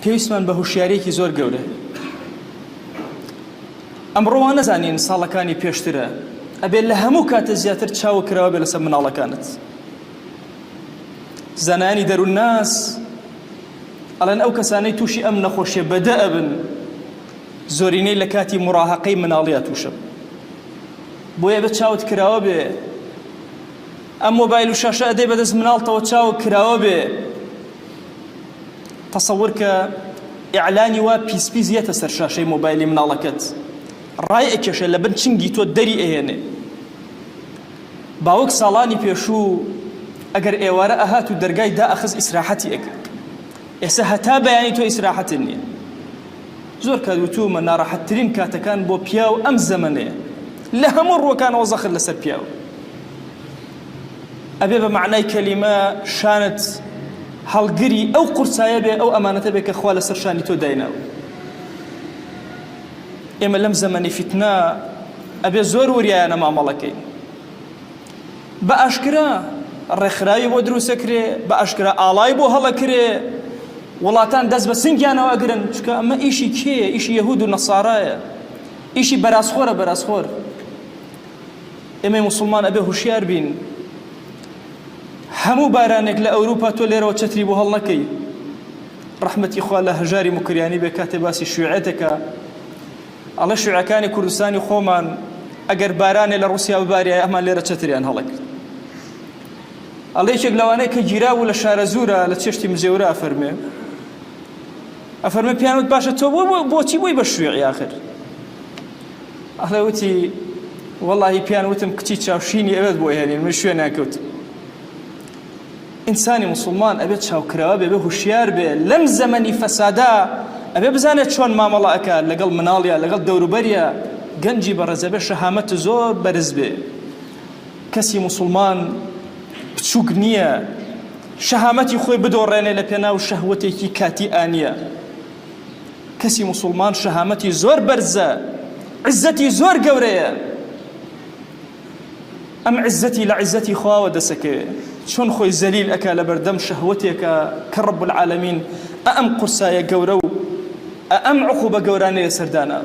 پێویستمان بە هوشیارێکی زۆر گەورە. ئەمڕۆوان نەزانین ساڵەکانی پێشترە ئەبێت لە هەموو کاتە زیاتر چاوە کراوە بێ لەسەر مناڵەکانت. زانانی دەروون ناس ئەڵێن ئەو کەسانەی تووشی ئەم نەخۆشیە بەدە ئەبن زۆرینەی لە کاتی مڕاهەقەی مناڵیە تووشە، بۆیە بە چاوت کراوە بێ. ئەم مۆبایل و شاشە ئەدەی بەدەست مناڵتەوە چاوە کراوە بێ. تەسەور کە ئیعلانی وا پیسپیز یەتە سەر شاشەی مۆبایلی مناڵەکەت، ڕای ئەکێشێ لە بن چنگی تۆ دەری ئەهێنێ. باوەک ساڵانی پێشوو ئەگەر ئێوارە ئەهات و دەرگای دائەخز ئیسراحەتی ئەکرد، ئێستا هەتا بەیانی تۆ ئیسراحەت نییە. زۆر کات وتوومە ناڕەحەتترین کاتەکان بۆ پیاو ئەم زەمەنەیە، لە هەموو ڕووەکانەوە زەخر لەسەر پیاو. ئەبێ بە معنای کەلیمە شانت هەڵگری ئەو قورسایە بێ، ئەو ئەمانەتە بێ کە خوا لەسەر شانی تۆ دایناوە. ئێمە لەم زەمەنی فیتنە ئەبێ زۆر وریایانە مامەڵەکەین. بە ئاشکرا ڕێکخراوی بۆ دروستەکرێ، بە ئاشکرا ئاڵای بۆ هەڵەکرێ، وڵاتان دەست بە سنگیانەوە ئەگرن، چکە ئەمە ئیشی کێیە؟ ئیشی یەهود و نەسارایە، ئیشی بەرازخۆرە بەرازخۆر. ئێمەی موسڵمان ئەبێ هوشیار بین. هەموو بارانێک لە ئەوروپا تۆ لێرەوە چەتری بۆ هەڵ نەکەی. ڕەحمەتی خوا لە هەژاری مکریانی بێ کاتێ باسی شوێعەتەکە، ئەڵێ شوێعەکانی کوردستانی خۆمان ئەگەر بارانێ لە ڕووسیا ببارێ ئەمان لێرە چەتریان هەڵەکرد. ئەڵێ یەکێک لەوانەیە کە گیراو لە شارە زوورە لە چێشتی مزێورە ئەفەرمێ پیانوت باشە تۆ بۆچی بووی بە شوێعی ئاخر؟ ئەڵێ وتی وەڵاهی پیانوتم کچی چاوشینی ئەوێت بۆ هێنین، من شوێن ناکەوتم. ئینسانی موسڵمان ئەبێت چاوکراوە بێ، بێ هوشیار بێ. لەم زەمەنی فەسادا ئەبێ بزانێت چۆن مامەڵە ئەکا لەگەڵ مناڵیە، لەگەڵ دەوروبەریە. گەنجی بەڕێزە بێ، شەهامەت زۆر بەرز بێ. کەسی موسڵمان بچووک نییە شەهامەتی خۆی بدۆڕێنێ لە پێناو شەهوەتێکی کاتی ئانیە. کەسی موسڵمان شەهامەتی زۆر بەرزە، عزەتی زۆر گەورەیە. ئەم عزەتی لە عزەتی خواوە دەسەکەوێ، چۆن خۆی زەلیل ئەکا لە بەردەم شەهوەتێکە کە ڕەب العالەمین ئەم قورسایە گەورە و ئەم عقوبە گەورانەیە سەردانا.